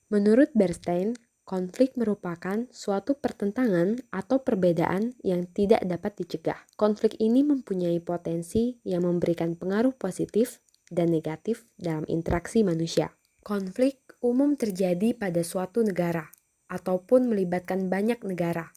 Menurut Bernstein, konflik merupakan suatu pertentangan atau perbedaan yang tidak dapat dicegah. Konflik ini mempunyai potensi yang memberikan pengaruh positif dan negatif dalam interaksi manusia. Konflik umum terjadi pada suatu negara ataupun melibatkan banyak negara.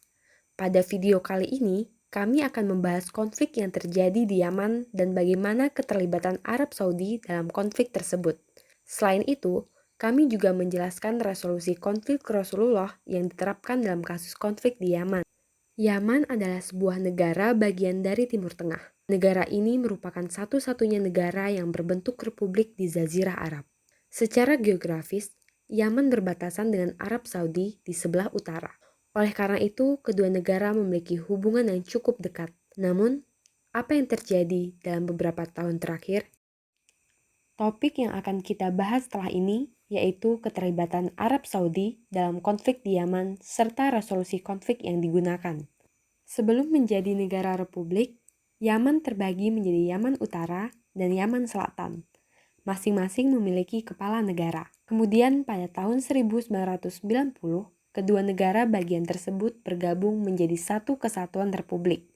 Pada video kali ini, kami akan membahas konflik yang terjadi di Yaman dan bagaimana keterlibatan Arab Saudi dalam konflik tersebut. Selain itu, kami juga menjelaskan resolusi konflik Rasulullah yang diterapkan dalam kasus konflik di Yaman. Yaman adalah sebuah negara bagian dari Timur Tengah. Negara ini merupakan satu-satunya negara yang berbentuk republik di Jazirah Arab. Secara geografis, Yaman berbatasan dengan Arab Saudi di sebelah utara. Oleh karena itu, kedua negara memiliki hubungan yang cukup dekat. Namun, apa yang terjadi dalam beberapa tahun terakhir? Topik yang akan kita bahas setelah ini yaitu keterlibatan Arab Saudi dalam konflik di Yaman serta resolusi konflik yang digunakan. Sebelum menjadi negara republik, Yaman terbagi menjadi Yaman Utara dan Yaman Selatan. Masing-masing memiliki kepala negara. Kemudian pada tahun 1990, kedua negara bagian tersebut bergabung menjadi satu kesatuan republik,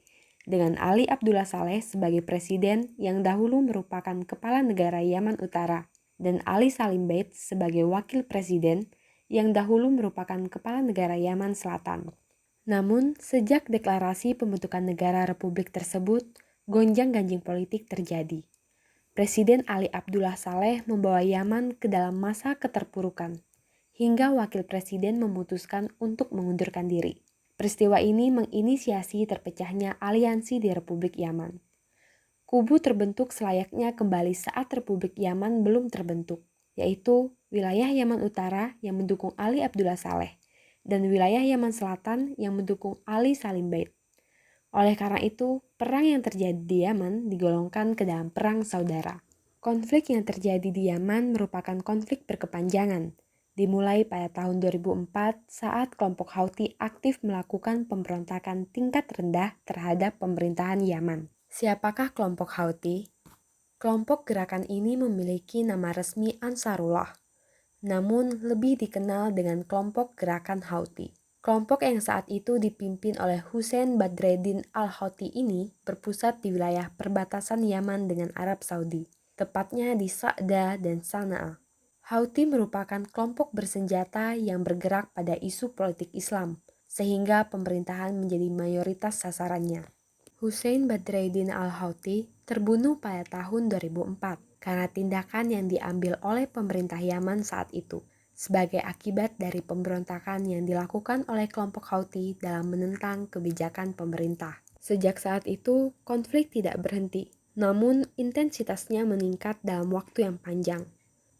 dengan Ali Abdullah Saleh sebagai presiden yang dahulu merupakan kepala negara Yaman Utara, dan Ali Salim Bait sebagai wakil presiden yang dahulu merupakan kepala negara Yaman Selatan. Namun, sejak deklarasi pembentukan negara republik tersebut, gonjang-ganjing politik terjadi. Presiden Ali Abdullah Saleh membawa Yaman ke dalam masa keterpurukan, hingga wakil presiden memutuskan untuk mengundurkan diri. Peristiwa ini menginisiasi terpecahnya aliansi di Republik Yaman. Kubu terbentuk selayaknya kembali saat Republik Yaman belum terbentuk, yaitu wilayah Yaman Utara yang mendukung Ali Abdullah Saleh, dan wilayah Yaman Selatan yang mendukung Ali Salim Bait. Oleh karena itu, perang yang terjadi di Yaman digolongkan ke dalam perang saudara. Konflik yang terjadi di Yaman merupakan konflik berkepanjangan, dimulai pada tahun 2004 saat kelompok Houthi aktif melakukan pemberontakan tingkat rendah terhadap pemerintahan Yaman. Siapakah kelompok Houthi? Kelompok gerakan ini memiliki nama resmi Ansarullah, namun lebih dikenal dengan kelompok gerakan Houthi. Kelompok yang saat itu dipimpin oleh Hussein Badreddin al-Houthi ini berpusat di wilayah perbatasan Yaman dengan Arab Saudi, tepatnya di Sa'da dan Sana'a. Houthi merupakan kelompok bersenjata yang bergerak pada isu politik Islam, sehingga pemerintahan menjadi mayoritas sasarannya. Hussein Badreddin al-Houthi terbunuh pada tahun 2004 karena tindakan yang diambil oleh pemerintah Yaman saat itu, sebagai akibat dari pemberontakan yang dilakukan oleh kelompok Houthi dalam menentang kebijakan pemerintah. Sejak saat itu, konflik tidak berhenti, namun intensitasnya meningkat dalam waktu yang panjang.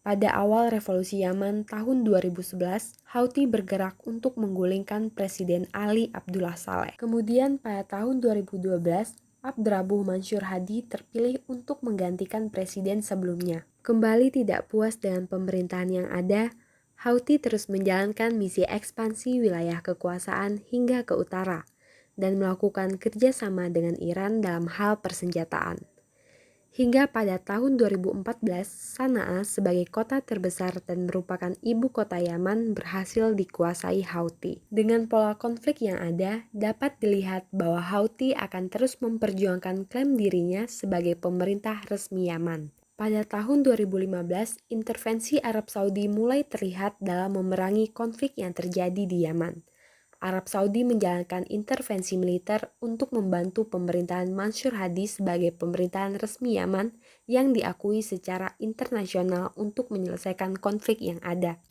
Pada awal revolusi Yaman tahun 2011, Houthi bergerak untuk menggulingkan Presiden Ali Abdullah Saleh. Kemudian pada tahun 2012, Abdrabbuh Mansur Hadi terpilih untuk menggantikan presiden sebelumnya. Kembali tidak puas dengan pemerintahan yang ada, Houthi terus menjalankan misi ekspansi wilayah kekuasaan hingga ke utara dan melakukan kerjasama dengan Iran dalam hal persenjataan. Hingga pada tahun 2014, Sana'a sebagai kota terbesar dan merupakan ibu kota Yaman berhasil dikuasai Houthi. Dengan pola konflik yang ada, dapat dilihat bahwa Houthi akan terus memperjuangkan klaim dirinya sebagai pemerintah resmi Yaman. Pada tahun 2015, intervensi Arab Saudi mulai terlihat dalam memerangi konflik yang terjadi di Yaman. Arab Saudi menjalankan intervensi militer untuk membantu pemerintahan Mansur Hadi sebagai pemerintahan resmi Yaman yang diakui secara internasional untuk menyelesaikan konflik yang ada.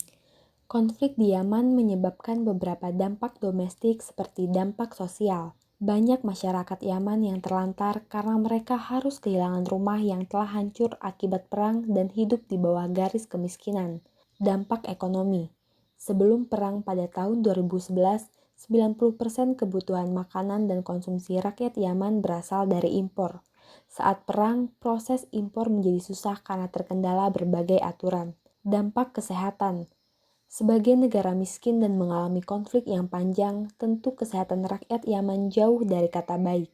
Konflik di Yaman menyebabkan beberapa dampak domestik seperti dampak sosial. Banyak masyarakat Yaman yang terlantar karena mereka harus kehilangan rumah yang telah hancur akibat perang dan hidup di bawah garis kemiskinan. Dampak ekonomi. Sebelum perang pada tahun 2011, 90% kebutuhan makanan dan konsumsi rakyat Yaman berasal dari impor. Saat perang, proses impor menjadi susah karena terkendala berbagai aturan. Dampak kesehatan. Sebagai negara miskin dan mengalami konflik yang panjang, tentu kesehatan rakyat Yaman jauh dari kata baik.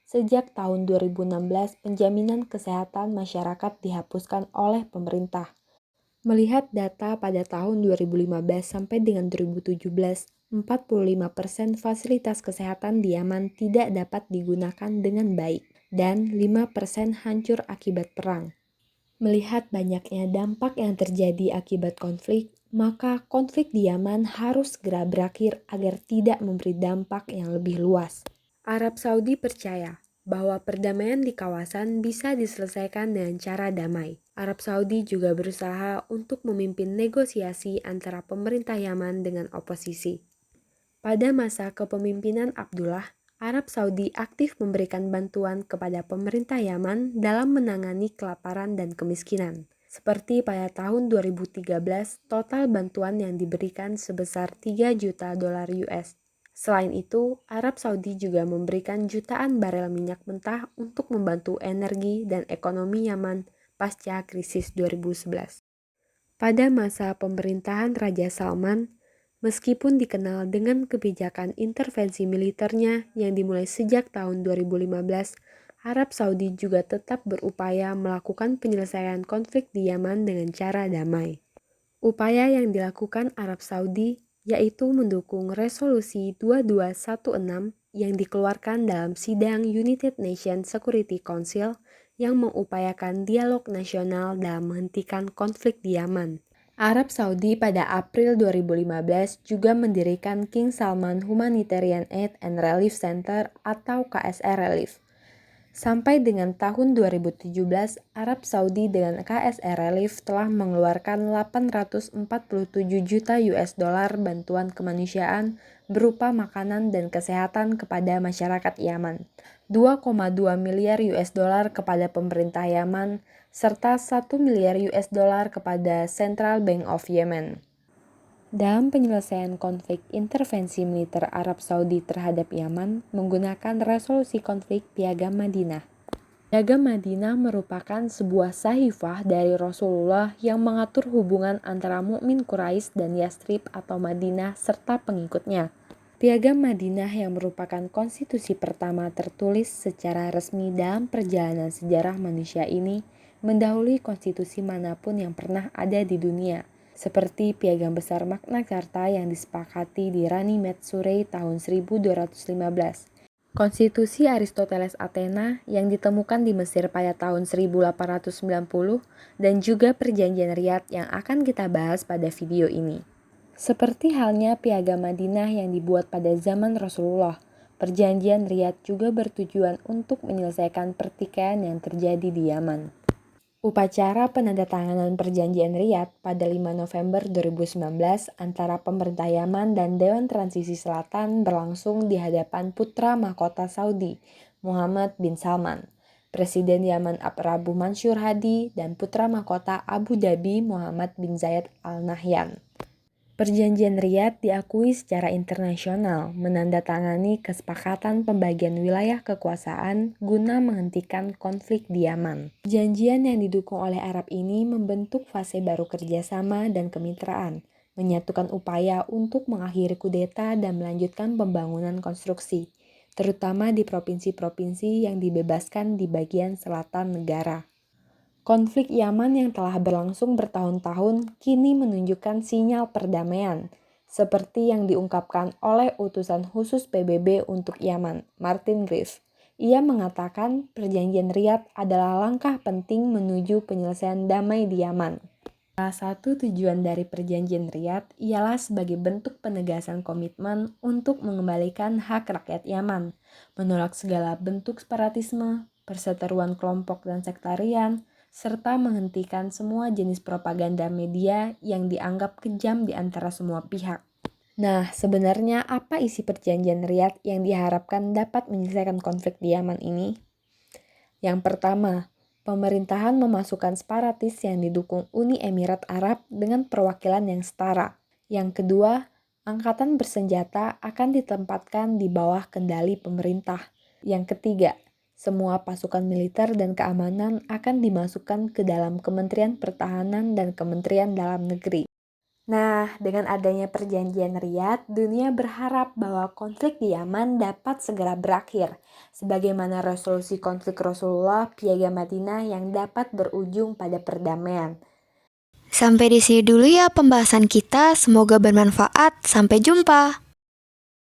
Sejak tahun 2016, penjaminan kesehatan masyarakat dihapuskan oleh pemerintah. Melihat data pada tahun 2015 sampai dengan 2017, 45% fasilitas kesehatan di Yaman tidak dapat digunakan dengan baik dan 5% hancur akibat perang. Melihat banyaknya dampak yang terjadi akibat konflik, maka konflik di Yaman harus segera berakhir agar tidak memberi dampak yang lebih luas. Arab Saudi percaya bahwa perdamaian di kawasan bisa diselesaikan dengan cara damai. Arab Saudi juga berusaha untuk memimpin negosiasi antara pemerintah Yaman dengan oposisi. Pada masa kepemimpinan Abdullah, Arab Saudi aktif memberikan bantuan kepada pemerintah Yaman dalam menangani kelaparan dan kemiskinan. Seperti pada tahun 2013, total bantuan yang diberikan sebesar 3 juta dolar US. Selain itu, Arab Saudi juga memberikan jutaan barel minyak mentah untuk membantu energi dan ekonomi Yaman pasca krisis 2011. Pada masa pemerintahan Raja Salman, meskipun dikenal dengan kebijakan intervensi militernya yang dimulai sejak tahun 2015, Arab Saudi juga tetap berupaya melakukan penyelesaian konflik di Yaman dengan cara damai. Upaya yang dilakukan Arab Saudi yaitu mendukung resolusi 2216 yang dikeluarkan dalam sidang United Nations Security Council yang mengupayakan dialog nasional dalam menghentikan konflik di Yaman. Arab Saudi pada April 2015 juga mendirikan King Salman Humanitarian Aid and Relief Center atau KSR Relief. Sampai dengan tahun 2017, Arab Saudi dengan KSR Relief telah mengeluarkan 847 juta US dollar bantuan kemanusiaan berupa makanan dan kesehatan kepada masyarakat Yaman, 2,2 miliar US dollar kepada pemerintah Yaman, serta 1 miliar US dollar kepada Central Bank of Yemen. Dalam penyelesaian konflik intervensi militer Arab Saudi terhadap Yaman menggunakan resolusi konflik Piagam Madinah. Piagam Madinah merupakan sebuah sahifah dari Rasulullah yang mengatur hubungan antara mukmin Quraisy dan Yastrib atau Madinah serta pengikutnya. Piagam Madinah yang merupakan konstitusi pertama tertulis secara resmi dalam perjalanan sejarah manusia ini mendahului konstitusi manapun yang pernah ada di dunia, seperti Piagam Besar Magna Carta yang disepakati di Runnymede, Surrey tahun 1215. Konstitusi Aristoteles Athena yang ditemukan di Mesir pada tahun 1890 dan juga Perjanjian Riyadh yang akan kita bahas pada video ini. Seperti halnya Piagam Madinah yang dibuat pada zaman Rasulullah, Perjanjian Riyadh juga bertujuan untuk menyelesaikan pertikaian yang terjadi di Yaman. Upacara penandatanganan Perjanjian Riyadh pada 5 November 2019 antara pemerintah Yaman dan Dewan Transisi Selatan berlangsung di hadapan putra mahkota Saudi, Muhammad bin Salman, Presiden Yaman Prabu Mansur Hadi, dan putra mahkota Abu Dhabi, Muhammad bin Zayed Al Nahyan. Perjanjian Riyadh diakui secara internasional, menandatangani kesepakatan pembagian wilayah kekuasaan guna menghentikan konflik di Yaman. Perjanjian yang didukung oleh Arab ini membentuk fase baru kerjasama dan kemitraan, menyatukan upaya untuk mengakhiri kudeta dan melanjutkan pembangunan konstruksi, terutama di provinsi-provinsi yang dibebaskan di bagian selatan negara. Konflik Yaman yang telah berlangsung bertahun-tahun kini menunjukkan sinyal perdamaian, seperti yang diungkapkan oleh utusan khusus PBB untuk Yaman, Martin Griffiths. Ia mengatakan Perjanjian Riyadh adalah langkah penting menuju penyelesaian damai di Yaman. Salah satu tujuan dari Perjanjian Riyadh ialah sebagai bentuk penegasan komitmen untuk mengembalikan hak rakyat Yaman, menolak segala bentuk separatisme, perseteruan kelompok dan sektarian, serta menghentikan semua jenis propaganda media yang dianggap kejam di antara semua pihak. Nah, sebenarnya apa isi Perjanjian Riyadh yang diharapkan dapat menyelesaikan konflik di Yaman ini? Yang pertama, pemerintahan memasukkan separatis yang didukung Uni Emirat Arab dengan perwakilan yang setara. Yang kedua, angkatan bersenjata akan ditempatkan di bawah kendali pemerintah. Yang ketiga, semua pasukan militer dan keamanan akan dimasukkan ke dalam Kementerian Pertahanan dan Kementerian Dalam Negeri. Nah, dengan adanya Perjanjian Riyadh, dunia berharap bahwa konflik di Yaman dapat segera berakhir, sebagaimana resolusi konflik Rasulullah Piagam Madinah yang dapat berujung pada perdamaian. Sampai di sini dulu ya pembahasan kita, semoga bermanfaat. Sampai jumpa.